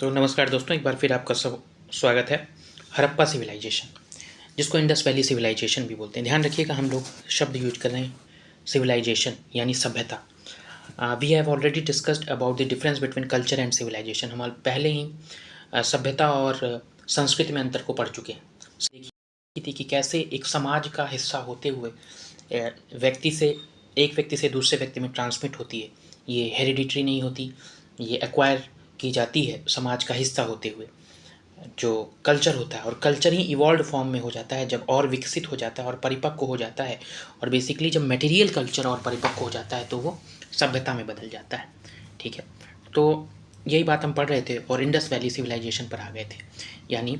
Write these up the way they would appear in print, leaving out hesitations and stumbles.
तो नमस्कार दोस्तों, एक बार फिर आपका सब स्वागत है। हड़प्पा सिविलाइजेशन, जिसको इंडस वैली सिविलाइजेशन भी बोलते हैं। ध्यान रखिएगा, हम लोग शब्द यूज कर रहे हैं सिविलाइजेशन यानी सभ्यता। We have already discussed about the difference between culture and civilisation. हम पहले ही सभ्यता और संस्कृति में अंतर को पढ़ चुके हैं। देखी थी कि कैसे एक समाज का हिस्सा होते हुए एक व्यक्ति से दूसरे व्यक्ति में ट्रांसमिट होती है। ये हेरिडिटरी नहीं होती, ये एक्वायर की जाती है समाज का हिस्सा होते हुए। जो कल्चर होता है, और कल्चर ही इवॉल्व फॉर्म में हो जाता है जब और विकसित हो जाता है और परिपक्व हो जाता है। और बेसिकली जब मटेरियल कल्चर और परिपक्व हो जाता है तो वो सभ्यता में बदल जाता है। ठीक है, तो यही बात हम पढ़ रहे थे और इंडस वैली सिविलाइजेशन पर आ गए थे। यानी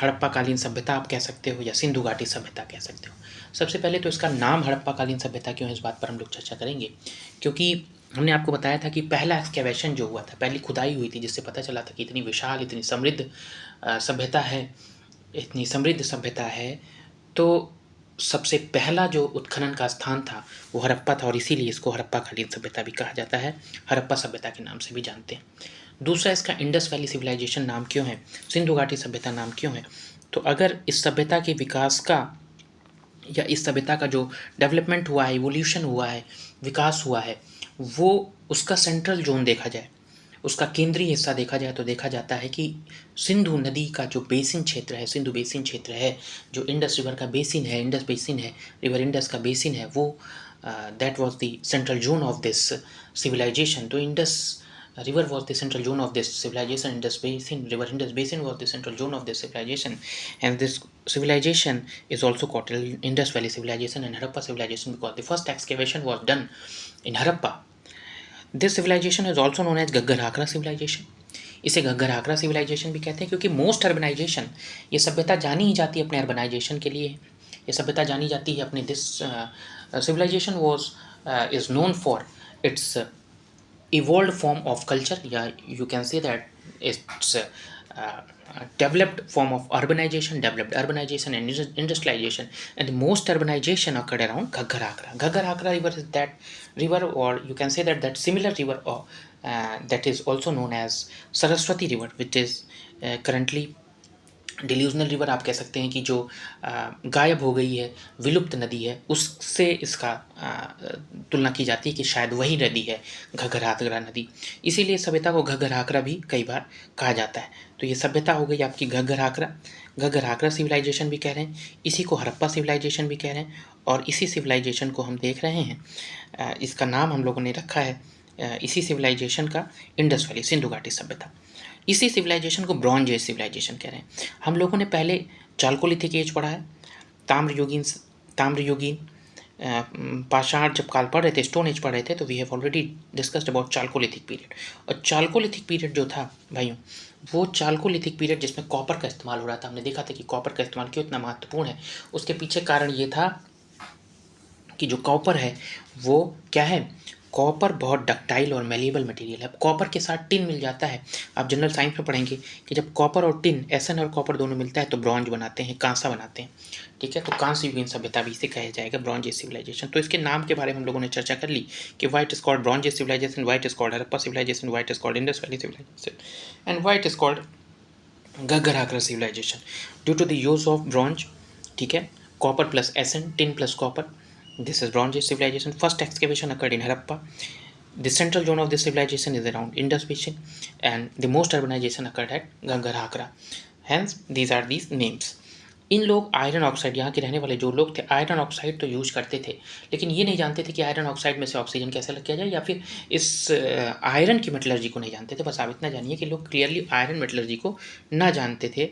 हड़प्पा कालीन सभ्यता आप कह सकते हो या सिंधु घाटी सभ्यता कह सकते हो। सबसे पहले तो इसका नाम हड़प्पा कालीन सभ्यता क्यों है, इस बात पर हम लोग चर्चा करेंगे। क्योंकि हमने आपको बताया था कि पहला एक्सकेवेशन जो हुआ था, पहली खुदाई हुई थी, जिससे पता चला था कि इतनी विशाल, इतनी समृद्ध सभ्यता है, इतनी समृद्ध सभ्यता है। तो सबसे पहला जो उत्खनन का स्थान था वो हड़प्पा था, और इसीलिए इसको हड़प्पा कालीन सभ्यता भी कहा जाता है, हड़प्पा सभ्यता के नाम से भी जानते हैं। दूसरा, इसका इंडस वैली सिविलाइजेशन नाम क्यों है, सिंधु घाटी सभ्यता नाम क्यों है। तो अगर इस सभ्यता के विकास का या इस सभ्यता का जो डेवलपमेंट हुआ है, इवोल्यूशन हुआ है, विकास हुआ है, वो उसका सेंट्रल जोन देखा जाए, उसका केंद्रीय हिस्सा देखा जाए, तो देखा जाता है कि सिंधु नदी का जो बेसिन क्षेत्र है, सिंधु बेसिन क्षेत्र है, जो इंडस रिवर का बेसिन है, इंडस बेसिन है, रिवर इंडस का बेसिन है, वो that was the central zone of this civilisation. तो Indus river was the central zone of this civilization. River Indus basin was the central zone of this civilization, and this civilization is also called Indus Valley civilization and Harappa civilization because the first excavation was done in Harappa. This civilization is also known as Gaggar Hakra civilization. इसे Ghaggar Agra civilisation भी कहते हैं क्योंकि most urbanisation, ये सभ्यता जानी ही जाती है अपने अर्बनाइजेशन के लिए। ये सभ्यता जानी जाती है अपने this civilisation was is known for its evolved form of culture. Yeah, you can say that it's developed form of urbanization, developed urbanization and industrialization. And the most urbanization occurred around Ghaggar Hakra. Ghaggar Hakra river is that river, or you can say that that similar river, or that is also known as Saraswati river, which is currently delusional river आप कह सकते हैं, कि जो गायब हो गई है, विलुप्त नदी है, उससे इसका तुलना की जाती है कि शायद वही नदी है घग्गर हाकरा नदी। इसीलिए सभ्यता को घग्गर हाकरा भी कई बार कहा जाता है। तो ये सभ्यता हो गई आपकी घग्गर हाकरा सिविलाइजेशन भी कह रहे हैं, इसी को हड़प्पा सिविलाइजेशन भी कह रहे हैं, और इसी सिविलाइजेशन को हम देख रहे हैं। इसका नाम हम लोगों ने रखा है इसी सिविलाइजेशन का इंडस वैली, सिंधु घाटी सभ्यता। इसी सिविलाइजेशन को ब्रॉन्ज एज सिविलाइजेशन कह रहे हैं। हम लोगों ने पहले चालकोलिथिक एज पढ़ा है, ताम्रयुगीन पाषाण जब काल पढ़ रहे थे, स्टोन एज पढ़ रहे थे, तो we have already discussed about chalcolithic period. और चालकोलिथिक पीरियड जो था भाइयों, वो चालकोलिथिक पीरियड जिसमें कॉपर का इस्तेमाल हो रहा था, हमने देखा था कि कॉपर का इस्तेमाल क्यों इतना महत्वपूर्ण है। उसके पीछे कारण ये था कि जो कॉपर है वो क्या है, कॉपर बहुत डक्टाइल और मेलिएबल मटेरियल है। कॉपर के साथ टिन मिल जाता है। आप जनरल साइंस में पढ़ेंगे कि जब कॉपर और टिन, एसन और कॉपर दोनों मिलता है तो ब्रॉन्ज बनाते हैं, कांसा बनाते हैं। ठीक है, तो कांस्य युगीन सभ्यता भी इसे कहा जाएगा, ब्रॉन्ज एज सिविलाइजेशन। तो इसके नाम के बारे में हम लोगों ने चर्चा कर ली कि what is called bronze age civilisation, what is called Harappa civilisation, what is called Indus valley civilisation, and what is called Ghaggar Hakra civilisation due to the use of bronze. ठीक है, कॉपर प्लस एसन, tin plus copper, this is Bronze Age civilization. First excavation occurred in Harappa. The central zone of this civilization is around Indus Basin, and the most urbanization occurred at Gaggar Hakra. Hence, these are these names. इन लोग iron oxide, यहाँ के रहने वाले जो लोग थे, iron oxide तो use करते थे, लेकिन ये नहीं जानते थे कि आयरन ऑक्साइड में से ऑक्सीजन कैसे लग किया जाए, या फिर इस आयरन की मेटलर्जी को नहीं जानते थे। बस आप इतना जानिए कि लोग क्लियरली आयरन मेटलर्जी को ना जानते थे।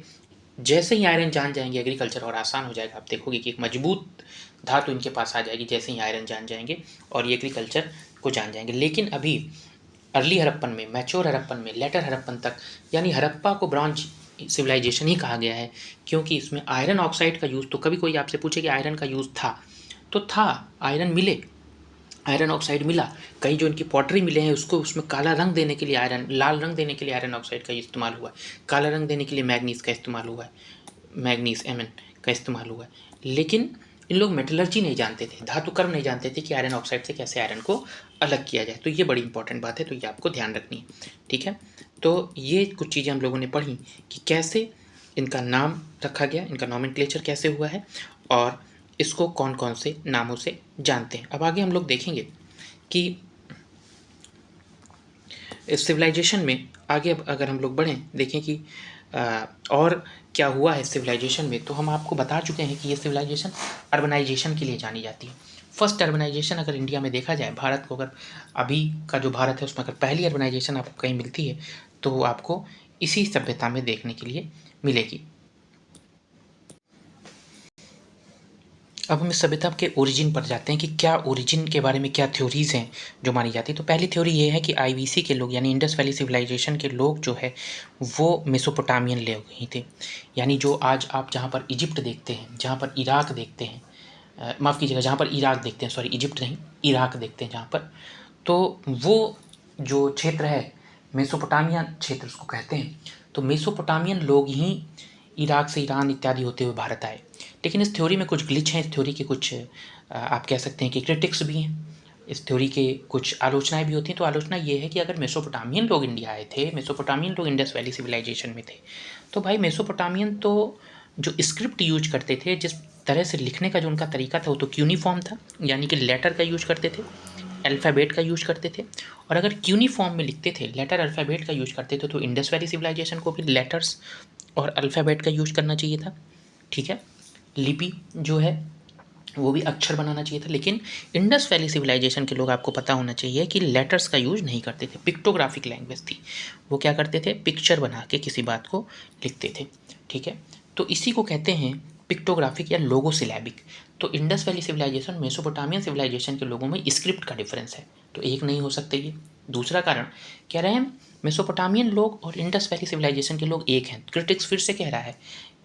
जैसे ही आयरन जान जाएंगे, एग्रीकल्चर और आसान हो जाएगा। आप देखोगे कि एक मजबूत धातु इनके पास आ जाएगी जैसे ही आयरन जान जाएंगे, और ये एग्रीकल्चर को जान जाएंगे। लेकिन अभी अर्ली हड़प्पन में, मैच्योर हड़प्पन में, लेटर हड़प्पन तक, यानी हड़प्पा को ब्रॉन्ज सिविलाइजेशन ही कहा गया है, क्योंकि इसमें आयरन ऑक्साइड का यूज़, तो कभी कोई आपसे पूछे कि आयरन का यूज़ था, तो था, आयरन मिले, आयरन ऑक्साइड मिला। कई जो इनकी पॉटरी मिले हैं उसको, उसमें काला रंग देने के लिए आयरन, लाल रंग देने के लिए आयरन ऑक्साइड का इस्तेमाल हुआ है, काला रंग देने के लिए मैग्नीज का इस्तेमाल हुआ है, मैग्नीज Mn का इस्तेमाल हुआ है। लेकिन इन लोग मेटलर्जी नहीं जानते थे, धातु कर्म नहीं जानते थे कि आयरन ऑक्साइड से कैसे आयरन को अलग किया जाए। तो ये बड़ी इंपॉर्टेंट बात है, तो ये आपको ध्यान रखनी है। ठीक है, तो ये कुछ चीज़ें हम लोगों ने पढ़ी कि कैसे इनका नाम रखा गया, इनका नॉमेनक्लेचर कैसे हुआ है और इसको कौन कौन से नामों से जानते हैं। अब आगे हम लोग देखेंगे कि इस सिविलाइजेशन में आगे अब अगर हम लोग बढ़ें, देखें कि और क्या हुआ है सिविलाइजेशन में, तो हम आपको बता चुके हैं कि ये सिविलाइजेशन अर्बनाइजेशन के लिए जानी जाती है। फर्स्ट अर्बनाइजेशन अगर इंडिया में देखा जाए, भारत को अगर अभी का जो भारत है उसमें अगर पहली अर्बनाइजेशन आपको कहीं मिलती है तो वो आपको इसी सभ्यता में देखने के लिए मिलेगी। अब हम इस सभ्यता के ओरिजिन पर जाते हैं कि क्या ओरिजिन के बारे में क्या थ्योरीज़ हैं जो मानी जाती है। तो पहली थ्योरी ये है कि आईवीसी के लोग यानी इंडस वैली सिविलाइजेशन के लोग जो है वो मेसोपोटामियन लोग ही थे। यानी जो आज आप जहाँ पर इजिप्ट देखते हैं, जहाँ पर इराक देखते हैं, माफ़ कीजिएगा, जहाँ पर इराक देखते हैं, सॉरी इजिप्ट नहीं, इराक देखते हैं जहाँ पर, तो वो जो क्षेत्र है मेसोपोटामिया क्षेत्र उसको कहते हैं। तो मेसोपोटामियन लोग ही इराक से ईरान इत्यादि होते हुए भारत आए। लेकिन इस थ्योरी में कुछ ग्लिच हैं, इस थ्योरी के कुछ आप कह सकते हैं कि क्रिटिक्स भी हैं, इस थ्योरी के कुछ आलोचनाएं भी होती हैं। तो आलोचना ये है कि अगर मेसोपोटामियन लोग इंडिया आए थे, मेसोपोटामियन लोग इंडस वैली सिविलाइजेशन में थे, तो भाई मेसोपोटामियन तो जो स्क्रिप्ट यूज करते थे, जिस तरह से लिखने का जो उनका तरीका था वो तो क्यूनिफॉर्म था, यानी कि लेटर का यूज करते थे, अल्फ़ाबेट का यूज करते थे। और अगर क्यूनिफॉर्म में लिखते थे, लेटर अल्फ़ाबेट का यूज करते थे, तो इंडस वैली सिविलाइजेशन को भी लेटर्स और अल्फ़ाबेट का यूज करना चाहिए था। ठीक है, लिपि जो है वो भी अक्षर बनाना चाहिए था। लेकिन इंडस वैली सिविलाइजेशन के लोग, आपको पता होना चाहिए कि लेटर्स का यूज नहीं करते थे, पिक्टोग्राफिक लैंग्वेज थी। वो क्या करते थे, पिक्चर बना के किसी बात को लिखते थे। ठीक है, तो इसी को कहते हैं पिक्टोग्राफिक या लोगोसिलैबिक। तो Indus valley civilisation Mesopotamian civilisation के लोगों में स्क्रिप्ट का डिफरेंस है, तो एक नहीं हो सकते ये। दूसरा कारण कह रहे हैं मेसोपोटामियन लोग और इंडस वैली सिविलाइजेशन के लोग एक हैं। क्रिटिक्स फिर से कह रहा है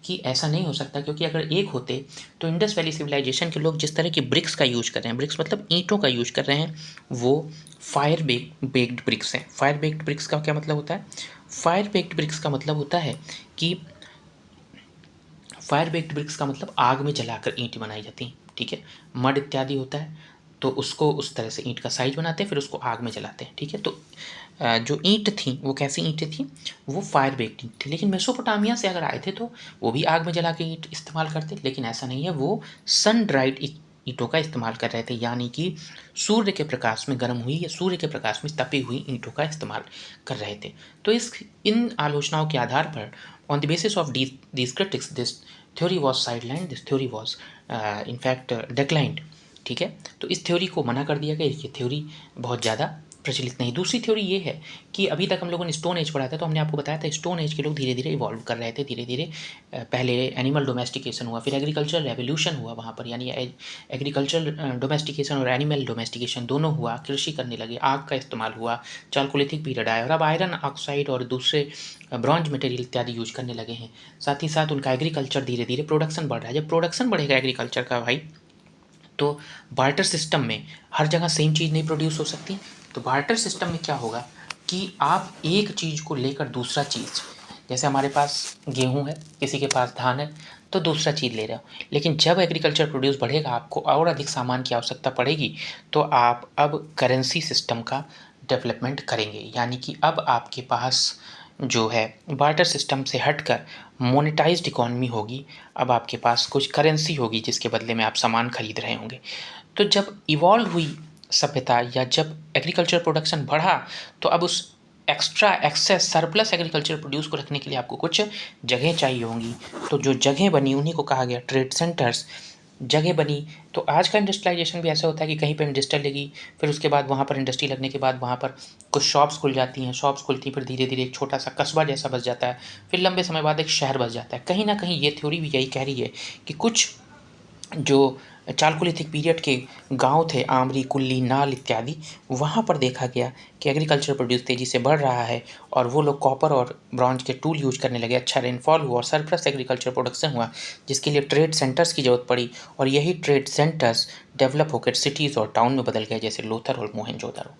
कि ऐसा नहीं हो सकता, क्योंकि अगर एक होते तो इंडस वैली सिविलाइजेशन के लोग जिस तरह की ब्रिक्स का यूज कर रहे हैं, ब्रिक्स मतलब ईंटों का यूज कर रहे हैं, वो फायर बेक्ड ब्रिक्स हैं। फायर बेक्ड ब्रिक्स का क्या मतलब होता है? फायर बेक्ड ब्रिक्स का मतलब होता है कि फायर बेक्ड ब्रिक्स का मतलब आग में जलाकर ईंट बनाई जाती हैं। ठीक है, मड इत्यादि होता है तो उसको उस तरह से ईंट का साइज बनाते हैं, फिर उसको आग में जलाते हैं। ठीक है, तो जो ईंट थी वो कैसी ईंटें थी, वो फायर बेक्ड ईंट थी। लेकिन मेसोपोटामिया से अगर आए थे तो वो भी आग में जला के ईंट इस्तेमाल करते, लेकिन ऐसा नहीं है, वो सन ड्राइड ईंटों का इस्तेमाल कर रहे थे, यानी कि सूर्य के प्रकाश में गर्म हुई या सूर्य के प्रकाश में तपी हुई ईंटों का इस्तेमाल कर रहे थे। तो इन आलोचनाओं के आधार पर, on the basis of these critics, this theory was sidelined, this theory was in fact declined। ठीक है, तो इस थ्योरी को मना कर दिया गया, ये थ्योरी बहुत ज़्यादा प्रचलित नहीं। दूसरी थ्योरी ये है कि अभी तक हम लोगों ने स्टोन एज पढ़ा था, तो हमने आपको बताया था स्टोन एज के लोग धीरे धीरे इवॉल्व कर रहे थे, धीरे धीरे पहले एनिमल डोमेस्टिकेशन हुआ, फिर एग्रीकल्चर रेवोल्यूशन हुआ वहाँ पर, यानी एग्रीकल्चर डोमेस्टिकेशन और एनिमल डोमेस्टिकेशन दोनों हुआ, कृषि करने लगे, आग का इस्तेमाल हुआ, चालकोलिथिक पीरियड आया, और अब आयरन ऑक्साइड और दूसरे ब्रॉन्ज मटेरियल इत्यादि यूज करने लगे हैं। साथ ही साथ उनका एग्रीकल्चर धीरे धीरे प्रोडक्शन बढ़ रहा है। जब प्रोडक्शन बढ़ेगा एग्रीकल्चर का भाई, तो बार्टर सिस्टम में हर जगह सेम चीज़ नहीं प्रोड्यूस हो सकती। तो बार्टर सिस्टम में क्या होगा कि आप एक चीज़ को लेकर दूसरा चीज़, जैसे हमारे पास गेहूं है, किसी के पास धान है, तो दूसरा चीज़ ले रहे हो। लेकिन जब एग्रीकल्चर प्रोड्यूस बढ़ेगा, आपको और अधिक सामान की आवश्यकता पड़ेगी, तो आप अब करेंसी सिस्टम का डेवलपमेंट करेंगे, यानी कि अब आपके पास जो है बार्टर सिस्टम से हटकर मोनेटाइज्ड इकॉनमी होगी। अब आपके पास कुछ करेंसी होगी जिसके बदले में आप सामान खरीद रहे होंगे। तो जब इवॉल्व हुई सभ्यता या जब एग्रीकल्चर प्रोडक्शन बढ़ा, तो अब उस extra excess surplus agriculture produce को रखने के लिए आपको कुछ जगह चाहिए होंगी। तो जो जगह बनी उन्हीं को कहा गया ट्रेड सेंटर्स। जगह बनी, तो आज का इंडस्ट्रियलाइजेशन भी ऐसा होता है कि कहीं पर इंडस्ट्री लगी, फिर उसके बाद वहाँ पर इंडस्ट्री लगने के बाद वहाँ पर कुछ शॉप्स खुल जाती हैं, शॉप्स खुलती फिर धीरे धीरे एक छोटा सा कस्बा जैसा बस जाता है, फिर लंबे समय बाद एक शहर बस जाता है। कहीं ना कहीं ये थ्योरी भी यही कह रही है कि कुछ जो चालकोलिथिक पीरियड के गांव थे, आमरी, कुल्ली, नाल इत्यादि, वहाँ पर देखा गया कि एग्रीकल्चर प्रोड्यूस तेज़ी से बढ़ रहा है और वो लोग कॉपर और ब्रॉन्ज के टूल यूज करने लगे। अच्छा रेनफॉल हुआ और सरप्लस एग्रीकल्चर प्रोडक्शन हुआ, जिसके लिए ट्रेड सेंटर्स की जरूरत पड़ी, और यही ट्रेड सेंटर्स डेवलप होकर सिटीज़ और टाउन में बदल गए, जैसे लोथर और मोहनजोदड़ो।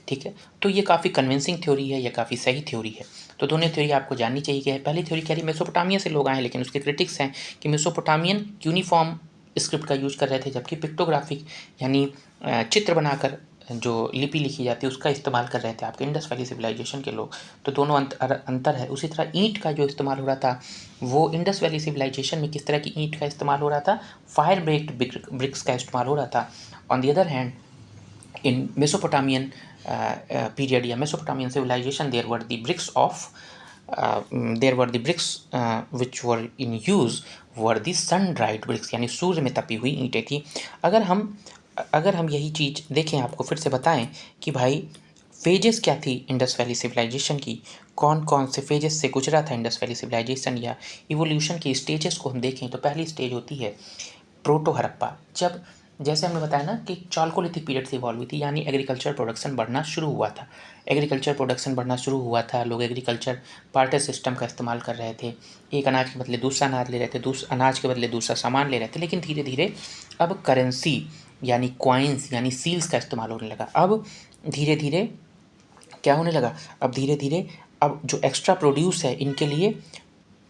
ठीक है, तो ये काफ़ी कन्विंसिंग थ्योरी है, ये काफ़ी सही थ्योरी है। तो दोनों थ्योरी आपको जाननी चाहिए कि पहली थ्योरी कह रही मेसोपोटामिया से लोग आए, लेकिन उसके क्रिटिक्स हैं कि मेसोपोटामियन यूनिफॉर्म स्क्रिप्ट का यूज कर रहे थे, जबकि पिक्टोग्राफिक यानी चित्र बनाकर जो लिपि लिखी जाती है उसका इस्तेमाल कर रहे थे आपके इंडस वैली सिविलाइजेशन के लोग, तो दोनों अंतर है। उसी तरह ईंट का जो इस्तेमाल हो रहा था वो इंडस वैली सिविलाइजेशन में किस तरह की ईंट का इस्तेमाल हो रहा था, फायर बेक्ड ब्रिक्स का इस्तेमाल हो रहा था। On the other hand in Mesopotamian period या Mesopotamian civilization there were the bricks of which were in use were the sun dried bricks, यानी सूर्य में तपी हुई ईंटें थी। अगर हम यही चीज़ देखें, आपको फिर से बताएं कि भाई फेजेस क्या थी इंडस वैली सिविलाइजेशन की, कौन कौन से फेजेस से गुजरा था इंडस वैली सिविलाइजेशन, या इवोल्यूशन की स्टेजेस को हम देखें तो पहली स्टेज होती है प्रोटो हड़प्पा। जब जैसे हमने बताया ना कि चालकोलिथिक पीरियड से इवॉल्व हुई थी, यानी एग्रीकल्चर प्रोडक्शन बढ़ना शुरू हुआ था। एग्रीकल्चर प्रोडक्शन बढ़ना शुरू हुआ था, लोग एग्रीकल्चर पार्टर सिस्टम का इस्तेमाल कर रहे थे, एक अनाज के बदले दूसरा अनाज ले रहे थे, दूसरा अनाज के बदले दूसरा सामान ले रहे थे। लेकिन धीरे धीरे अब करेंसी यानी क्वाइंस यानी सील्स का इस्तेमाल होने लगा। अब धीरे धीरे क्या होने लगा, अब धीरे धीरे अब जो एक्स्ट्रा प्रोड्यूस है इनके लिए,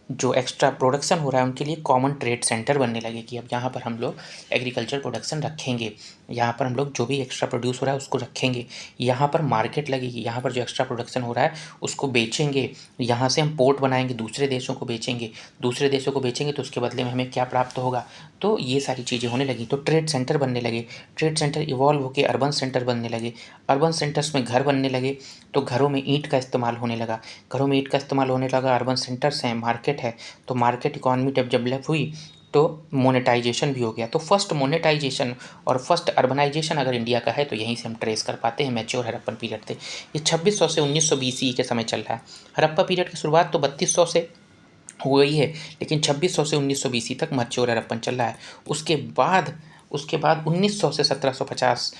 जो एक्स्ट्रा प्रोडक्शन हो रहा है उनके लिए कॉमन ट्रेड सेंटर बनने लगे कि अब यहाँ पर हम लोग एग्रीकल्चर प्रोडक्शन रखेंगे, यहाँ पर हम लोग जो भी एक्स्ट्रा प्रोड्यूस हो रहा है उसको रखेंगे, यहाँ पर मार्केट लगेगी, यहाँ पर जो एक्स्ट्रा प्रोडक्शन हो रहा है उसको बेचेंगे, यहाँ से हम पोर्ट बनाएंगे, दूसरे देशों को बेचेंगे, दूसरे देशों को बेचेंगे तो उसके बदले में हमें क्या प्राप्त होगा। तो ये सारी चीज़ें होने लगी, तो ट्रेड सेंटर बनने लगे, ट्रेड सेंटर इवॉल्व होकर अर्बन सेंटर बनने लगे, अर्बन सेंटर्स में घर बनने लगे, तो घरों में ईंट का इस्तेमाल होने लगा, घरों में ईंट का इस्तेमाल होने लगा, अर्बन सेंटर्स हैं, मार्केट है, तो मार्केट इकॉनमी जब डेवलप हुई तो मोनेटाइजेशन भी हो गया। तो फर्स्ट मोनेटाइजेशन और फर्स्ट अर्बनाइजेशन अगर इंडिया का है तो यहीं से हम ट्रेस कर पाते हैं, मैच्योर हड़प्पन पीरियड थे। ये 2600 से 1900 BCE के समय चल रहा है। हड़प्पा पीरियड की शुरुआत तो 3200 से हुई है, लेकिन 2600 से 1900 BC तक मैच्योर हड़प्पन चल रहा है। उसके बाद 1900 से 1750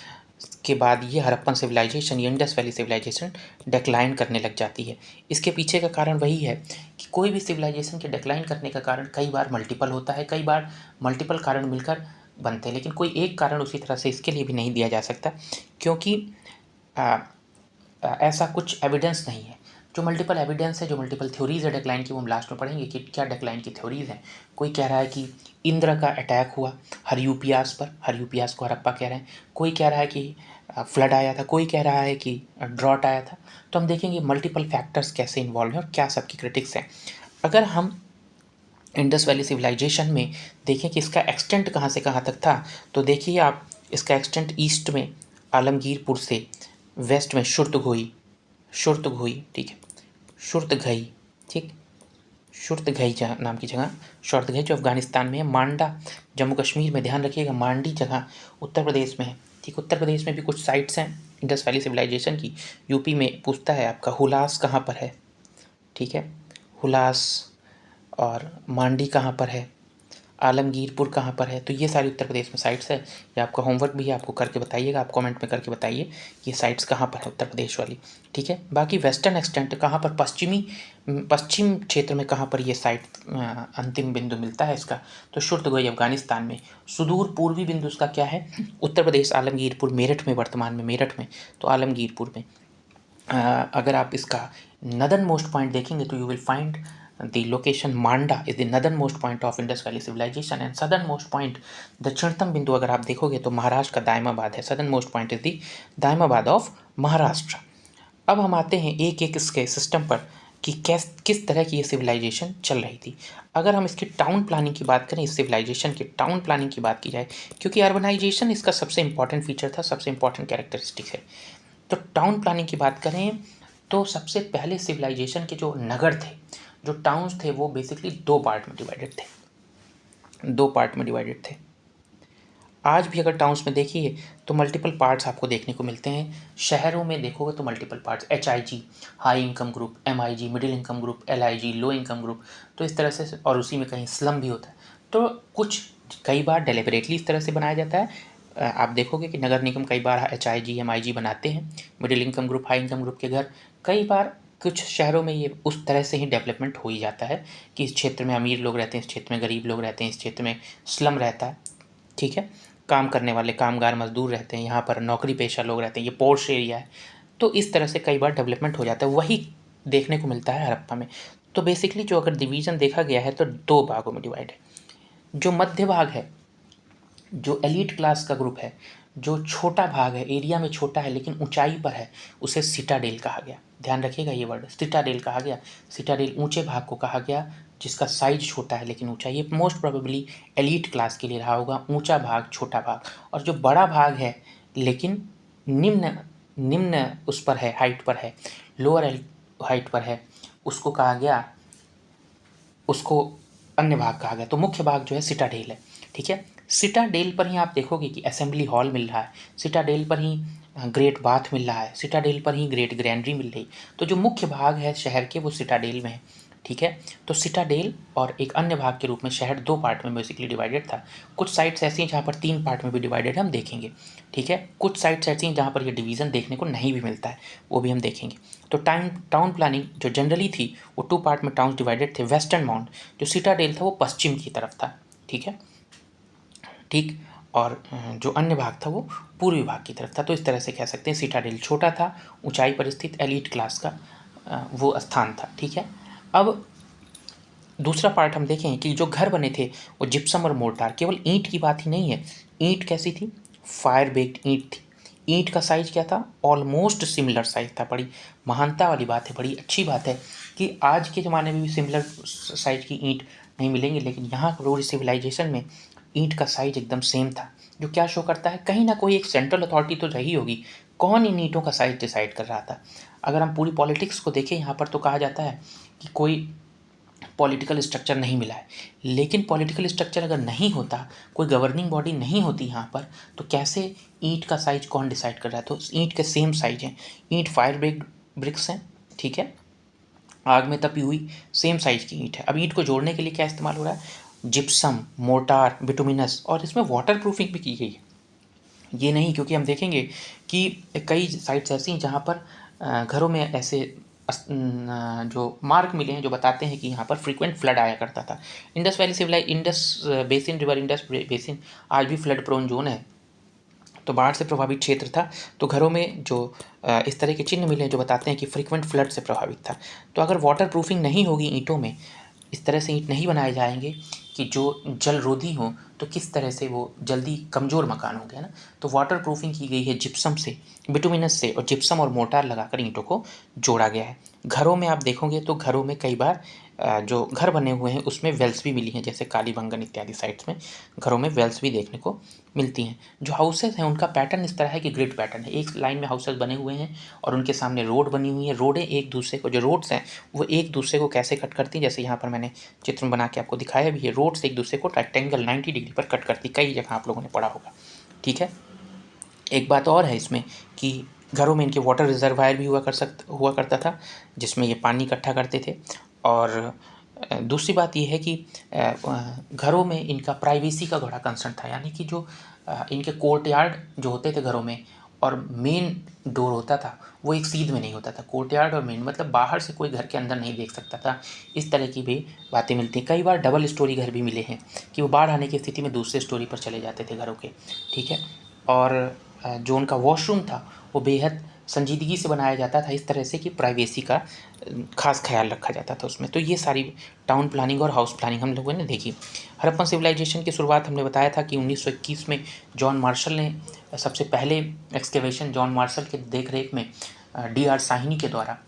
के बाद ये हड़प्पन सिविलाइजेशन, ये इंडस वैली सिविलाइजेशन डिक्लाइन करने लग जाती है। इसके पीछे का कारण वही है कि कोई भी सिविलाइजेशन के डिक्लाइन करने का कारण कई बार मल्टीपल होता है, कई बार मल्टीपल कारण मिलकर बनते हैं, लेकिन कोई एक कारण उसी तरह से इसके लिए भी नहीं दिया जा सकता, क्योंकि ऐसा कुछ एविडेंस नहीं है। जो मल्टीपल एविडेंस है, जो मल्टीपल थ्योरीज़ है डिक्लाइन की, वो हम लास्ट में पढ़ेंगे कि क्या डिक्लाइन की थ्योरीज़ हैं। कोई कह रहा है कि इंद्र का अटैक हुआ हरयूपियास पर, हरयूपियास को हड़प्पा कह रहे हैं, कोई कह रहा है कि फ्लड आया था, कोई कह रहा है कि ड्रॉट आया था। तो हम देखेंगे मल्टीपल फैक्टर्स कैसे इन्वॉल्व हैं और क्या सबकी क्रिटिक्स हैं। अगर हम इंडस वैली सिविलाइजेशन में देखें कि इसका एक्सटेंट कहाँ से कहाँ तक था, तो देखिए आप, इसका एक्सटेंट ईस्ट में आलमगीरपुर से, वेस्ट में शुर्तघोई, ठीक है, शुर्तघई, ठीक, शुर्तघई नाम की जगह, शुर्तघई जो अफगानिस्तान में है, मांडा जम्मू कश्मीर में, ध्यान रखिएगा, मांडी जगह उत्तर प्रदेश में है, ठीक। उत्तर प्रदेश में भी कुछ साइट्स हैं इंडस वैली सिविलाइजेशन की। यूपी में पूछता है आपका हुलास कहाँ पर है, ठीक है, हुलास, और मांडी कहाँ पर है, आलमगीरपुर कहाँ पर है, तो ये सारी उत्तर प्रदेश में साइट्स है। ये आपका होमवर्क भी है, आपको करके बताइएगा, आप कमेंट में करके बताइए ये साइट्स कहाँ पर है उत्तर प्रदेश वाली, ठीक है। बाकी वेस्टर्न एक्सटेंट कहाँ पर, पश्चिम क्षेत्र में कहाँ पर ये साइट अंतिम बिंदु मिलता है इसका, तो शुर्तगोई अफगानिस्तान में। सुदूर पूर्वी बिंदु उसका क्या है, उत्तर प्रदेश, आलमगीरपुर, मेरठ में, वर्तमान में मेरठ में, तो आलमगीरपुर में। अगर आप इसका नदर्न मोस्ट पॉइंट देखेंगे तो you will find the location Manda is the northernmost point of Indus Valley civilization and southernmost point, दक्षिणतम बिंदु अगर आप देखोगे तो महाराष्ट्र का दायमाबाद है। southernmost point is the Daimabad of Maharashtra. अब हम आते हैं एक एक इसके सिस्टम पर कि किस तरह की ये सिविलाइजेशन चल रही थी। अगर हम इसकी टाउन प्लानिंग की बात करें, इस सिविलाइजेशन की टाउन प्लानिंग की बात की जाए, क्योंकि अर्बनाइजेशन इसका सबसे इंपॉर्टेंट फीचर था, सबसे इंपॉर्टेंट कैरेक्टरिस्टिक है, तो टाउन प्लानिंग की बात करें तो सबसे पहले सिविलाइजेशन के जो नगर थे, जो टाउन्स थे, वो बेसिकली दो पार्ट में डिवाइडेड थे। आज भी अगर टाउन्स में देखिए तो मल्टीपल पार्ट्स आपको देखने को मिलते हैं। शहरों में देखोगे तो multiple parts, HIG high income group, MIG middle income group, LIG low income group, तो इस तरह से, और उसी में कहीं स्लम भी होता है। तो कुछ कई बार डेलिबरेटली इस तरह से बनाया जाता है। आप देखोगे कि नगर निगम कई बार HIG MIG बनाते हैं, middle income group, high income group के घर। कई बार कुछ शहरों में ये उस तरह से ही डेवलपमेंट हो ही जाता है कि इस क्षेत्र में अमीर लोग रहते हैं, इस क्षेत्र में गरीब लोग रहते हैं, इस क्षेत्र में स्लम रहता है, ठीक है, काम करने वाले कामगार मजदूर रहते हैं, यहाँ पर नौकरी पेशा लोग रहते हैं, ये पोर्श एरिया है। तो इस तरह से कई बार डेवलपमेंट हो जाता है, वही देखने को मिलता है हड़प्पा में। तो बेसिकली जो अगर डिवीज़न देखा गया है तो दो भागों में डिवाइड है। जो मध्य भाग है, जो एलीट क्लास का ग्रुप है, जो छोटा भाग है, एरिया में छोटा है लेकिन ऊंचाई पर है, उसे सिटाडेल कहा गया। ध्यान रखिएगा ये वर्ड, सिटाडेल कहा गया। सिटाडेल ऊंचे भाग को कहा गया जिसका साइज छोटा है लेकिन ऊंचाई, ये मोस्ट प्रोबेबली एलीट क्लास के लिए रहा होगा, ऊंचा भाग छोटा भाग। और जो बड़ा भाग है लेकिन निम्न निम्न उस पर है, हाइट पर है, लोअर हाइट पर है, उसको कहा गया, उसको अन्य भाग कहा गया। तो मुख्य भाग जो है सिटाडेल है, ठीक है। सिटाडेल पर ही आप देखोगे कि असेंबली हॉल मिल रहा है, सिटाडेल पर ही ग्रेट बाथ मिल रहा है, सिटाडेल पर ही ग्रेट ग्रैंडरी मिल रही। तो जो मुख्य भाग है शहर के वो सिटाडेल में है, ठीक है। तो सिटाडेल और एक अन्य भाग के रूप में शहर दो पार्ट में बेसिकली डिवाइडेड था। कुछ साइट्स ऐसी हैं जहाँ पर तीन पार्ट में भी डिवाइडेड हम देखेंगे, ठीक है। कुछ साइट्स ऐसी हैं जहाँ पर ये डिवीज़न देखने को नहीं भी मिलता है, वो भी हम देखेंगे। तो टाउन प्लानिंग जो जनरली थी वो टू पार्ट में टाउन डिवाइडेड थे। वेस्टर्न माउंट जो सिटाडेल था वो पश्चिम की तरफ था, ठीक है, ठीक। और जो अन्य भाग था वो पूर्वी भाग की तरफ था। तो इस तरह से कह सकते हैं सिटाडेल छोटा था, ऊंचाई पर स्थित एलीट क्लास का वो स्थान था, ठीक है। अब दूसरा पार्ट हम देखें कि जो घर बने थे वो जिप्सम और मोर्टार, केवल ईंट की बात ही नहीं है। ईंट कैसी थी? फायर बेक्ड ईंट थी। ईंट का साइज क्या था? ऑलमोस्ट सिमिलर साइज था। बड़ी महानता वाली बात है, बड़ी अच्छी बात है कि आज के ज़माने में भी सिमिलर साइज की ईंट नहीं मिलेंगी, लेकिन यहाँ रोड सिविलाइजेशन में ईंट का साइज एकदम सेम था, जो क्या शो करता है, कहीं ना कोई एक सेंट्रल अथॉरिटी तो रही होगी। कौन इन ईंटों का साइज डिसाइड कर रहा था? अगर हम पूरी पॉलिटिक्स को देखें यहाँ पर तो कहा जाता है कि कोई पॉलिटिकल स्ट्रक्चर नहीं मिला है, लेकिन पॉलिटिकल स्ट्रक्चर अगर नहीं होता, कोई गवर्निंग बॉडी नहीं होती यहाँ पर, तो कैसे ईंट का साइज कौन डिसाइड कर रहा है? तो ईंट के सेम साइज हैं, ईंट फायर ब्रिक्स हैं, ठीक है, आग में तपी हुई सेम साइज की ईंट है। अब ईंट को जोड़ने के लिए क्या इस्तेमाल हो रहा है? जिप्सम, मोर्टार, बिटुमिनस, और इसमें वाटर प्रूफिंग भी की गई है। ये नहीं, क्योंकि हम देखेंगे कि कई साइट्स ऐसी हैं जहाँ पर घरों में ऐसे जो मार्क मिले हैं जो बताते हैं कि यहाँ पर फ्रीक्वेंट फ्लड आया करता था। Indus valley civilise, Indus basin, river Indus basin आज भी फ्लड प्रोन जोन है, तो बाढ़ से प्रभावित क्षेत्र था। तो घरों में जो इस तरह के चिन्ह मिले हैं जो बताते हैं कि फ्रीक्वेंट फ्लड से प्रभावित था। तो अगर वाटर प्रूफिंग नहीं होगी ईंटों में, इस तरह से ईंट नहीं बनाए जाएंगे कि जो जल रोधी हो, तो किस तरह से वो जल्दी कमज़ोर मकान हो गया ना। तो वाटर प्रूफिंग की गई है जिप्सम से, बिटुमिनस से, और जिप्सम और मोर्टार लगाकर ईंटों को जोड़ा गया है। घरों में आप देखोगे तो घरों में कई बार जो घर बने हुए हैं उसमें वेल्स भी मिली हैं, जैसे कालीबंगन इत्यादि साइट्स में घरों में वेल्स भी देखने को मिलती हैं। जो हाउसेस हैं उनका पैटर्न इस तरह है कि ग्रिड पैटर्न है, एक लाइन में हाउसेस बने हुए हैं और उनके सामने रोड बनी हुई है। रोडें एक दूसरे को, जो रोड्स हैं वो एक दूसरे को कैसे कट करती हैं, जैसे यहाँ पर मैंने चित्र बना के आपको दिखाया भी है, रोड्स एक दूसरे को रेक्टेंगल 90 डिग्री पर कट करती, कई जगह आप लोगों ने पढ़ा होगा, ठीक है। एक बात और है इसमें कि घरों में इनके वाटर रिजर्वायर भी हुआ करता था, जिसमें ये पानी इकट्ठा करते थे। और दूसरी बात ये है कि घरों में इनका प्राइवेसी का बड़ा कंसर्न था, यानी कि जो इनके कोर्टयार्ड जो होते थे घरों में, और मेन डोर होता था वो एक सीध में नहीं होता था। कोर्टयार्ड और मेन मतलब बाहर से कोई घर के अंदर नहीं देख सकता था। इस तरह की भी बातें मिलती हैं। कई बार डबल स्टोरी घर भी मिले हैं कि वो बाढ़ आने की स्थिति में दूसरे स्टोरी पर चले जाते थे घरों के, ठीक है। और जो उनका वॉशरूम था वो बेहद संजीदगी से बनाया जाता था, इस तरह से कि प्राइवेसी का खास ख्याल रखा जाता था उसमें। तो ये सारी टाउन प्लानिंग और हाउस प्लानिंग हम लोगों ने देखी। हड़प्पन सिविलाइजेशन की शुरुआत हमने बताया था कि 1921 में जॉन मार्शल ने सबसे पहले एक्सकेवेशन, जॉन मार्शल के देखरेख में, डी.आर. साहनी के द्वारा,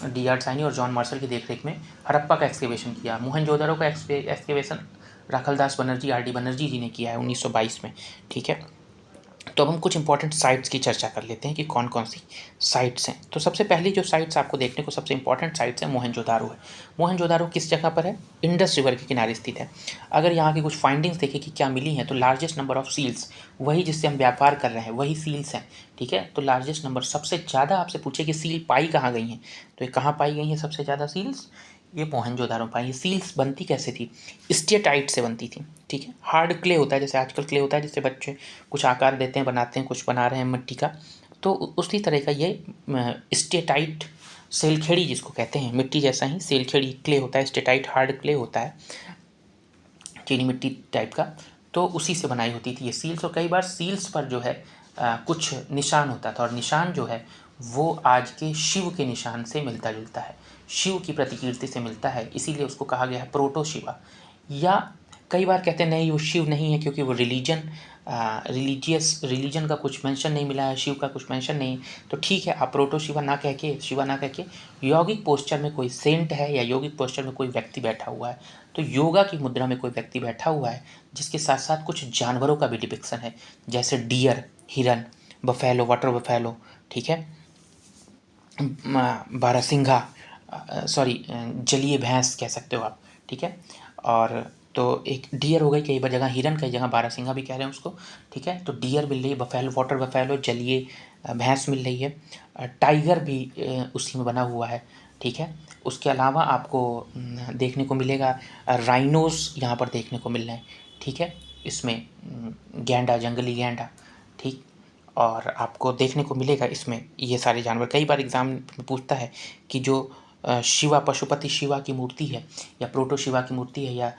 डी.आर. साहनी और जॉन मार्शल की देखरेख में हड़प्पा का एक्सकेवेशन किया। मोहनजोदड़ो का एक्सकेवेशन राखलदास बनर्जी, आर.डी. बनर्जी जी ने किया है 1922 में, ठीक है। तो अब हम कुछ इंपॉर्टेंट साइट्स की चर्चा कर लेते हैं कि कौन कौन सी साइट्स हैं। तो सबसे पहली जो साइट्स आपको देखने को सबसे इंपॉर्टेंट साइट्स हैं, मोहनजोदारो है। मोहनजोदारो किस जगह पर है? इंडस रिवर के किनारे स्थित है। अगर यहाँ की कुछ फाइंडिंग्स देखें कि क्या मिली हैं, तो लार्जेस्ट नंबर ऑफ सील्स, वही जिससे हम व्यापार कर रहे हैं वही सील्स हैं, ठीक है। तो लार्जेस्ट नंबर, सबसे ज़्यादा आपसे पूछे कि सील पाई कहाँ गई हैं, तो ये कहाँ पाई गई हैं सबसे ज़्यादा सील्स? ये मोहनजोदारो पाई। सील्स बनती कैसे थी? स्टेटाइट से बनती थी, ठीक है। हार्ड क्ले होता है, जैसे आजकल क्ले होता है जिससे बच्चे कुछ आकार देते हैं, बनाते हैं, कुछ बना रहे हैं मिट्टी का, तो उसी तरह का ये स्टेटाइट, सेलखेड़ी जिसको कहते हैं, मिट्टी जैसा ही सेलखेड़ी क्ले होता है, स्टेटाइट हार्ड क्ले होता है, चीनी मिट्टी टाइप का, तो उसी से बनाई होती थी ये सील्स। और कई बार सील्स पर जो है कुछ निशान होता था, और निशान जो है वो आज के शिव के निशान से मिलता जुलता है, शिव की प्रतिकीर्ति से मिलता है, इसीलिए उसको कहा गया है प्रोटो शिवा। या कई बार कहते हैं नहीं वो शिव नहीं है, क्योंकि वो रिलीजन रिलीजन का कुछ मेंशन नहीं मिला है, शिव का कुछ मेंशन नहीं, तो ठीक है, आप प्रोटो शिवा ना कह के यौगिक पोस्चर में कोई सेंट है या यौगिक पोस्चर में कोई व्यक्ति बैठा हुआ है, तो योगा की मुद्रा में कोई व्यक्ति बैठा हुआ है जिसके साथ साथ कुछ जानवरों का भी डिपिक्शन है, जैसे डियर, हिरन, बफेलो, वाटर बफेलो, ठीक है, बारहसिंघा, सॉरी जलीय भैंस कह सकते हो आप, ठीक है। और तो एक डियर हो गई, कई बार जगह हिरन, कई जगह बारहसिंघा भी कह रहे हैं उसको, ठीक है। तो डियर मिल रही है, बफेलो, वाटर बफेलो, जलीय भैंस मिल रही है, टाइगर भी उसी में बना हुआ है, ठीक है। उसके अलावा आपको देखने को मिलेगा राइनोस यहाँ पर देखने को मिल रहे हैं, ठीक है। इसमें गैंडा, जंगली गैंडा, ठीक। और आपको देखने को मिलेगा इसमें ये सारे जानवर। कई बार एग्ज़ाम में पूछता है कि जो शिवा, पशुपति शिवा की मूर्ति है या प्रोटो शिवा की मूर्ति है या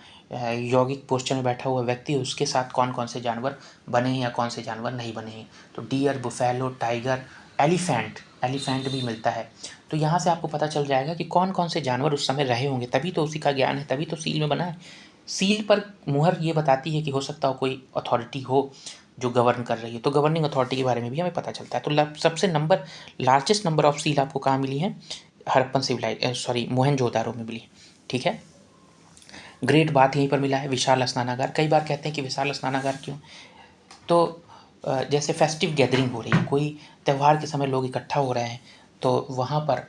यौगिक पोस्चर में बैठा हुआ व्यक्ति है, उसके साथ कौन कौन से जानवर बने हैं या कौन से जानवर नहीं बने हैं। तो डियर, बुफेलो, टाइगर, एलिफेंट भी मिलता है। तो यहाँ से आपको पता चल जाएगा कि कौन कौन से जानवर उस समय रहे होंगे, तभी तो उसी का ज्ञान है, तभी तो सील में बना है। सील पर मुहर ये बताती है कि हो सकता हो कोई अथॉरिटी हो जो गवर्न कर रही है, तो गवर्निंग अथॉरिटी के बारे में भी हमें पता चलता है। तो सबसे लार्जेस्ट नंबर ऑफ सील आपको कहाँ मिली है, हड़प्पन मोहनजोदारो में मिली, ठीक है। ग्रेट बाथ यहीं पर मिला है, विशाल स्नानागार। कई बार कहते हैं कि विशाल स्नानागार क्यों, तो जैसे फेस्टिव गैदरिंग हो रही है, कोई त्यौहार के समय लोग इकट्ठा हो रहे हैं, तो वहाँ पर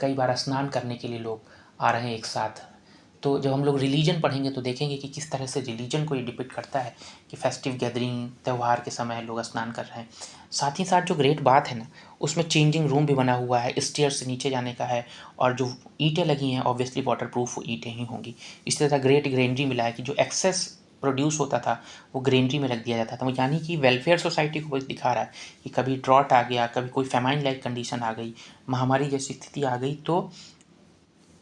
कई बार स्नान करने के लिए लोग आ रहे हैं एक साथ। तो जब हम लोग रिलीजन पढ़ेंगे तो देखेंगे कि किस तरह से रिलीजन को ये डिपिक्ट करता है कि फेस्टिव गैदरिंग, त्यौहार के समय लोग स्नान कर रहे हैं। साथ ही साथ जो ग्रेट बाथ है ना, उसमें चेंजिंग रूम भी बना हुआ है, स्टेयर से नीचे जाने का है, और जो ईंटें लगी हैं ऑब्वियसली वाटर प्रूफ ईंटें ही होंगी। इसी तरह ग्रेट ग्रेनरी मिला है कि जो एक्सेस प्रोड्यूस होता था वो ग्रेनरी में रख दिया जाता था, यानी कि वेलफेयर सोसाइटी को दिखा रहा है कि कभी ड्रॉट आ गया, कभी कोई फेमाइन लाइक कंडीशन आ गई, महामारी जैसी स्थिति आ गई, तो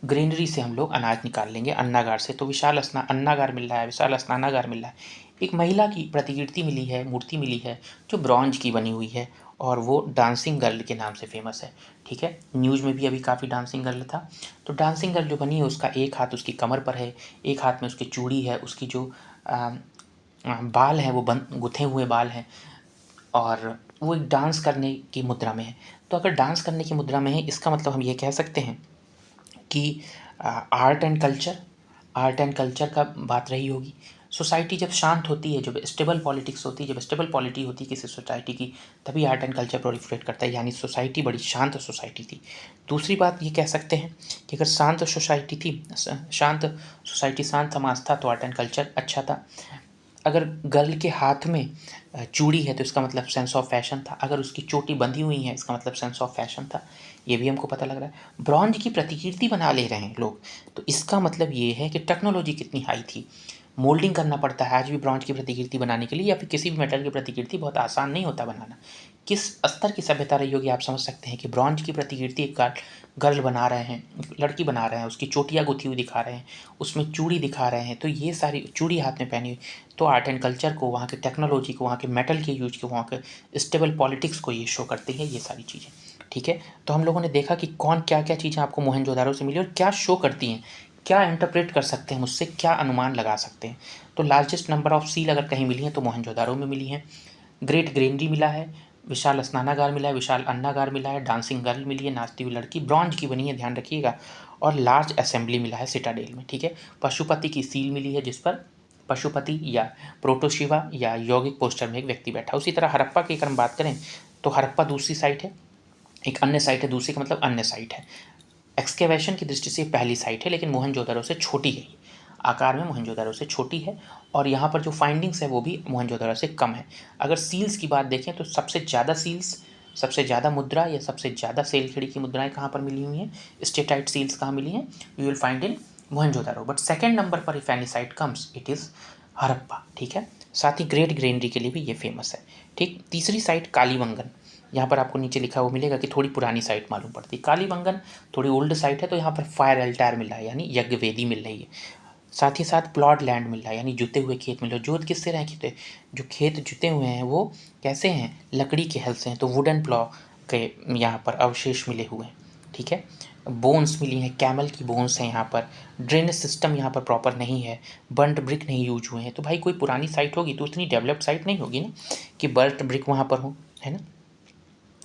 ग्रेनरी से हम लोग अनाज निकाल लेंगे, अन्नागार से। तो अन्नागार मिल रहा है, विशाल स्नानागार मिल रहा है। एक महिला की प्रतिकृति मिली है, मूर्ति मिली है, जो ब्रॉन्ज की बनी हुई है, और वो डांसिंग गर्ल के नाम से फेमस है, ठीक है। न्यूज़ में भी अभी काफ़ी डांसिंग गर्ल था। तो डांसिंग गर्ल जो बनी है, उसका एक हाथ उसकी कमर पर है, एक हाथ में उसकी चूड़ी है, उसकी जो बाल हैं वो गुथे हुए बाल हैं, और वो एक डांस करने की मुद्रा में है। तो अगर डांस करने की मुद्रा में है, इसका मतलब हम ये कह सकते हैं कि आर्ट एंड कल्चर का बात रही होगी। सोसाइटी जब शांत होती है, जब स्टेबल पॉलिटिक्स होती है, जब स्टेबल पॉलिटी होती है किसी सोसाइटी की, तभी आर्ट एंड कल्चर प्रोलिफरेट करता है, यानी सोसाइटी बड़ी शांत सोसाइटी थी। दूसरी बात ये कह सकते हैं कि अगर शांत सोसाइटी, शांत समाज था, तो आर्ट एंड कल्चर अच्छा था। अगर गर्ल के हाथ में चूड़ी है तो इसका मतलब सेंस ऑफ फैशन था, अगर उसकी चोटी बंधी हुई है इसका मतलब सेंस ऑफ फैशन था, ये भी हमको पता लग रहा है। ब्रॉन्ज की प्रतिकृति बना ले रहे हैं लोग, तो इसका मतलब ये है कि टेक्नोलॉजी कितनी हाई थी। मोल्डिंग करना पड़ता है आज भी ब्रॉन्ज की प्रतिकृति बनाने के लिए, या फिर किसी भी मेटल की प्रतिकृति बहुत आसान नहीं होता बनाना। किस स्तर की सभ्यता रही होगी आप समझ सकते हैं कि ब्रॉन्ज की प्रतिकृति एक गर्ल बना रहे हैं, लड़की बना रहे हैं, उसकी चोटियाँ गुथी हुई दिखा रहे हैं, उसमें चूड़ी दिखा रहे हैं, तो ये सारी चूड़ी हाथ में पहनी हुई, तो आर्ट एंड कल्चर को, वहाँ के टेक्नोलॉजी को, वहाँ के मेटल के यूज को, वहाँ के स्टेबल पॉलिटिक्स को ये शो करती है ये सारी चीज़ें, ठीक है। तो हम लोगों ने देखा कि कौन क्या क्या चीज़ें आपको मोहनजोदारो से मिली और क्या शो करती हैं, क्या इंटरप्रेट कर सकते हैं मुझसे, क्या अनुमान लगा सकते हैं। तो लार्जेस्ट नंबर ऑफ सील अगर कहीं मिली हैं तो मोहनजोदारो में मिली हैं। ग्रेट ग्रेनरी मिला है, विशाल स्नानागार मिला है, विशाल अन्नागार मिला है, डांसिंग गर्ल मिली है, नाचती हुई लड़की ब्रॉन्ज की बनी है, ध्यान रखिएगा, और लार्ज असेंबली मिला है सिटाडेल में, ठीक है। पशुपति की सील मिली है जिस पर पशुपति या प्रोटोशिवा या यौगिक पोस्टर में एक व्यक्ति बैठा। उसी तरह हड़प्पा की अगर हम बात करें तो हड़प्पा दूसरी साइट है, एक अन्य साइट है, दूसरी का मतलब अन्य साइट है। एक्सकेवेशन की दृष्टि से पहली साइट है, लेकिन मोहनजोदड़ो से छोटी है, आकार में मोहनजोदड़ो से छोटी है, और यहाँ पर जो फाइंडिंग्स है वो भी मोहनजोदड़ो से कम है। अगर सील्स की बात देखें तो सबसे ज़्यादा सील्स, सबसे ज़्यादा मुद्रा या सबसे ज़्यादा सेलखड़ी की मुद्राएं कहाँ पर मिली हुई हैं, स्टेटाइट सील्स कहाँ मिली हैं, you will find in Mohenjodaro. But second number पर if any site comes it is Harappa, ठीक है। साथ ही ग्रेट ग्रेनरी के लिए भी ये फेमस है, ठीक। तीसरी साइट कालीबंगन, यहाँ पर आपको नीचे लिखा हुआ मिलेगा कि थोड़ी पुरानी साइट मालूम पड़ती है। कालीबंगन थोड़ी ओल्ड साइट है, तो यहाँ पर फायर अल्टार मिल रहा है, यानी यज्ञ वेदी मिल रही है। साथ ही साथ प्लॉट लैंड मिल रहा है, यानी जुते हुए खेत मिल रहे हैं। जोत किससे रहे खेत, जो खेत जुते हुए हैं वो कैसे हैं, लकड़ी के हल से हैं, तो वुडन प्लॉ के यहाँ पर अवशेष मिले हुए हैं, ठीक है। बोन्स मिली हैं, कैमल की बोन्स हैं यहाँ पर, ड्रेनेज सिस्टम यहाँ पर प्रॉपर नहीं है, बर्न्ट ब्रिक नहीं यूज हुए हैं। तो भाई कोई पुरानी साइट होगी तो उतनी डेवलप्ड साइट नहीं होगी ना कि बर्न्ट ब्रिक वहाँ पर हो, है ना।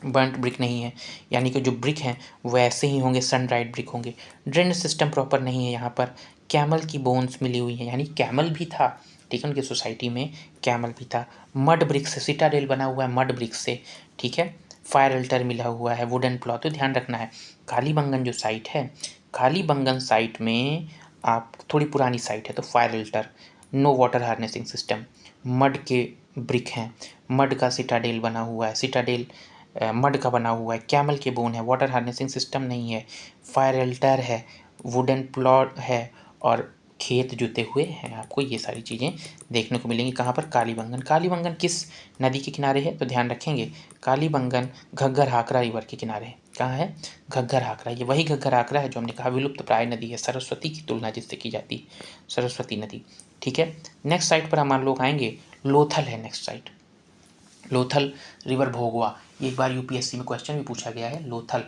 बर्न्ट ब्रिक नहीं है, यानी कि जो ब्रिक हैं वो ऐसे ही होंगे, सन ड्राइड ब्रिक होंगे। ड्रेनेज सिस्टम प्रॉपर नहीं है यहाँ पर। कैमल की बोन्स मिली हुई हैं, यानी कैमल भी था, ठीक है, उनकी सोसाइटी में कैमल भी था। मड ब्रिक से सिटाडेल बना हुआ है, मड ब्रिक से, ठीक है। फायर अल्टर मिला हुआ है, वुडन प्लॉट। तो ध्यान रखना है, कालीबंगन जो साइट है, कालीबंगन साइट में आप थोड़ी पुरानी साइट है तो fire altar, no water harnessing system, mud के ब्रिक हैं, मड का सिटाडेल बना हुआ है, सिटाडेल मड का बना हुआ है, कैमल के बोन है, वाटर हार्नेसिंग सिस्टम नहीं है, फायर अल्टर है, वुडन प्लॉट है और खेत जुते हुए हैं। आपको ये सारी चीज़ें देखने को मिलेंगी कहाँ पर, कालीबंगन। कालीबंगन किस नदी के किनारे है तो ध्यान रखेंगे, कालीबंगन घग्गर हाकरा रिवर के किनारे है। कहाँ है, घग्गर हाकरा। ये वही घग्गर हाकरा है जो हमने कहा विलुप्त प्राय नदी है, सरस्वती की तुलना जिससे की जाती है, सरस्वती नदी, ठीक है। नेक्स्ट साइट पर हम लोग आएंगे, लोथल है नेक्स्ट साइट, लोथल रिवर भोगवा। ये एक बार यूपीएससी में क्वेश्चन भी पूछा गया है, लोथल,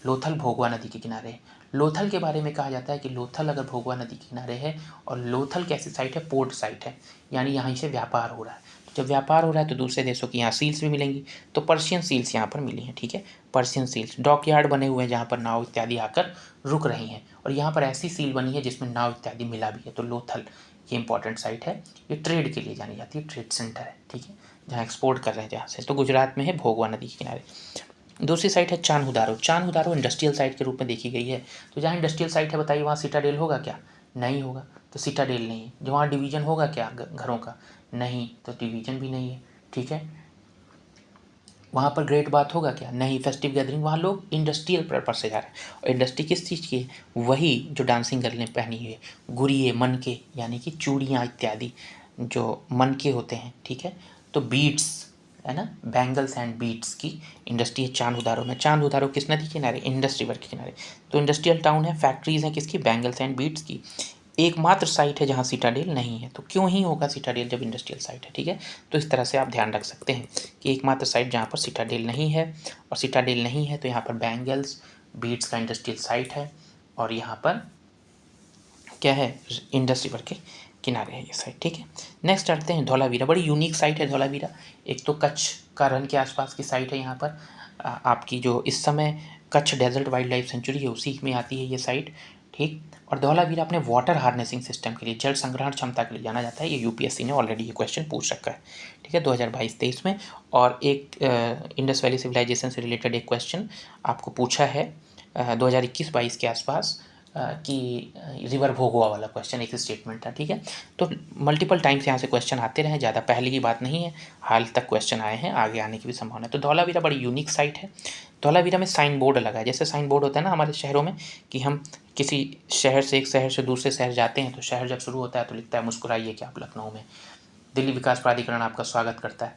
लोथल भोगवा नदी के किनारे। लोथल के बारे में कहा जाता है कि लोथल अगर भोगवा नदी के किनारे है और लोथल कैसी साइट है, पोर्ट साइट है, यानी यहाँ से व्यापार हो रहा है। तो जब व्यापार हो रहा है तो दूसरे देशों की यहाँ सील्स भी मिलेंगी, तो पर्शियन सील्स यहाँ पर मिली हैं, ठीक है। पर्शियन सील्स, डॉक यार्ड बने हुए हैं जहाँ पर नाव इत्यादि आकर रुक रही हैं, और यहाँ पर ऐसी सील बनी है जिसमें नाव इत्यादि मिला भी है। तो लोथल ये इंपॉर्टेंट साइट है, ये ट्रेड के लिए जानी जाती है, ट्रेड सेंटर है, ठीक है, जहाँ एक्सपोर्ट कर रहे हैं जहाँ से। तो गुजरात में है, भोगवा नदी के किनारे। दूसरी साइट है चान्हुदारो। चान्हुदारो इंडस्ट्रियल साइट के रूप में देखी गई है। तो जहाँ इंडस्ट्रियल साइट है बताइए वहाँ सिटाडेल होगा क्या, नहीं होगा, तो सिटाडेल नहीं है। जो वहाँ डिवीजन होगा क्या घरों का, नहीं, तो डिवीजन भी नहीं है, ठीक है। वहाँ पर ग्रेट बात होगा क्या, नहीं। फेस्टिव गैदरिंग, वहाँ लोग इंडस्ट्रियल पर्पज से जा रहे हैं, और इंडस्ट्री किस चीज़ की है, वही जो डांसिंग गर्ल ने पहनी हुई है, गुड़िये मनके, यानी कि चूड़ियाँ इत्यादि जो मनके होते हैं, ठीक है। तो बीट्स है ना, बैंगल्स एंड बीट्स की इंडस्ट्री है चान्हुदारो में। चान्हुदारो किस नदी के किनारे, इंडस रिवर के किनारे। तो इंडस्ट्रियल टाउन है, फैक्ट्रीज हैं किसकी, बैंगल्स एंड बीट्स की। एकमात्र साइट है जहाँ सिटाडेल नहीं है। तो क्यों ही होगा सिटाडेल जब इंडस्ट्रियल साइट है, ठीक है। तो इस तरह से आप ध्यान रख सकते हैं कि एकमात्र साइट जहाँ पर सिटाडेल नहीं है, और सिटाडेल नहीं है तो यहाँ पर बैंगल्स बीट्स का इंडस्ट्रियल साइट है, और यहाँ पर क्या है, इंडस रिवर के किनारे है ये साइट, ठीक है। नेक्स्ट चलते हैं धौलावीरा। बड़ी यूनिक साइट है धौलावीरा। एक तो कच्छ का रन के आसपास की साइट है यहाँ पर, आपकी जो इस समय Kutch desert wildlife sanctuary है उसी में आती है ये साइट, ठीक। और धौलावीरा अपने वाटर हार्नेसिंग सिस्टम के लिए, जल संग्रहण क्षमता के लिए जाना जाता है। ये यूपीएससी ने ऑलरेडी ये क्वेश्चन पूछ रखा है, ठीक है, 2022-23 में। और एक इंडस वैली सिविलाइजेशन से रिलेटेड एक क्वेश्चन आपको पूछा है 2021-22 के आसपास, कि रिवर भोगवा वाला क्वेश्चन एक स्टेटमेंट था, ठीक है। तो मल्टीपल टाइम्स यहाँ से क्वेश्चन आते रहे, ज़्यादा पहले की बात नहीं है, हाल तक क्वेश्चन आए हैं, आगे आने की भी संभावना है। तो धौलावीरा बड़ी यूनिक साइट है। धौलावीरा में साइन बोर्ड लगा है, जैसे साइन बोर्ड होता है ना हमारे शहरों में, कि हम किसी शहर से, एक शहर से दूसरे शहर जाते हैं तो शहर जब शुरू होता है तो लिखता है मुस्कुराइए कि आप लखनऊ में, दिल्ली विकास प्राधिकरण आपका स्वागत करता है,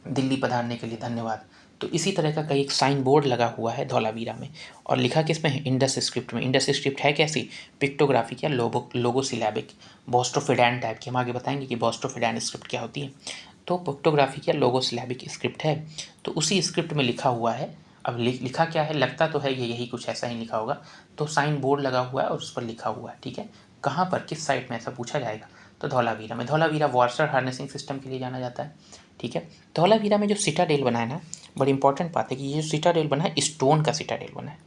दिल्ली पधारने के लिए धन्यवाद। तो इसी तरह का कई एक साइन बोर्ड लगा हुआ है धौलावीरा में, और लिखा किस में है, इंडस स्क्रिप्ट में। इंडस स्क्रिप्ट है कैसी, पिक्टोग्राफिक या लोगो सिलेबिक, बोस्टोफिडैन टाइप की। हम आगे बताएंगे कि बोस्टोफिडैन स्क्रिप्ट क्या होती है। तो पिक्टोग्राफिक या लोगो सिलेबिक स्क्रिप्ट है, तो उसी स्क्रिप्ट में लिखा हुआ है। अब लिखा क्या है, लगता तो है ये यही कुछ ऐसा ही लिखा होगा। तो साइन बोर्ड लगा हुआ है और उस पर लिखा हुआ है, ठीक है। कहाँ पर, किस साइट में, ऐसा पूछा जाएगा। तो धौलावीरा में। धौलावीरा वाटर हार्नेसिंग सिस्टम के लिए जाना जाता है, ठीक है। धौलावीरा में जो सिटाडेल बना है ना, बड़ी इंपॉर्टेंट बात है कि ये जो सिटाडेल बना है स्टोन का सिटाडेल बना है,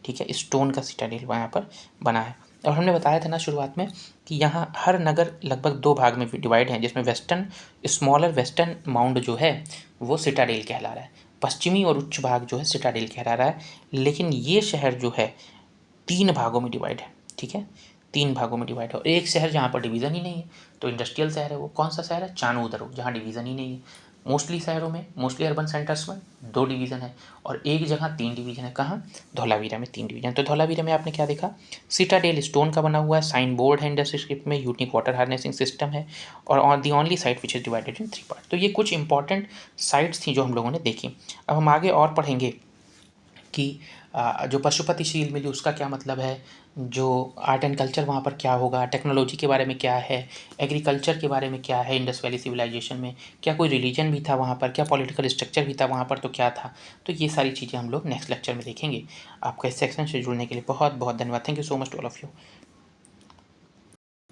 ठीक है, स्टोन का सिटाडेल यहाँ पर बना है। और हमने बताया था ना शुरुआत में कि यहाँ हर नगर लगभग 2 भाग में डिवाइड हैं, जिसमें वेस्टर्न, स्मॉलर वेस्टर्न माउंड जो है वो सिटाडेल कहला रहा है, पश्चिमी और उच्च भाग जो है सिटाडेल कहला रहा है। लेकिन ये शहर जो है 3 भागों में डिवाइड है, ठीक है, 3 भागों में डिवाइड है। और एक शहर जहाँ पर डिवीज़न ही नहीं है तो इंडस्ट्रियल शहर है, वो कौन सा शहर है, चान्हुदारो, जहाँ डिवीज़न ही नहीं है। मोस्टली शहरों में, मोस्टली अर्बन सेंटर्स में 2 डिवीज़न है, और एक जगह 3 डिवीज़न है। कहाँ, धौलावीरा में 3 डिवीज़न। तो धौलावीरा में आपने क्या देखा, सिटाडेल स्टोन का बना हुआ है, साइन बोर्ड है इंडस्ट्री स्क्रिप्ट में, यूनिक वाटर हार्नेसिंग सिस्टम है, और on the only site which is divided in 3 part. तो ये कुछ इंपॉर्टेंट साइट्स थी जो हम लोगों ने देखी। अब हम आगे और पढ़ेंगे कि जो पशुपतिशील मिली उसका क्या मतलब है, जो आर्ट एंड कल्चर वहाँ पर क्या होगा, टेक्नोलॉजी के बारे में क्या है, एग्रीकल्चर के बारे में क्या है, इंडस वैली सिविलाइजेशन में क्या कोई रिलीजन भी था वहाँ पर, क्या पॉलिटिकल स्ट्रक्चर भी था वहाँ पर, तो क्या था। तो ये सारी चीज़ें हम लोग नेक्स्ट लेक्चर में देखेंगे। आपका इस सेक्शन से जुड़ने के लिए बहुत बहुत धन्यवाद। Thank you so much to all of you.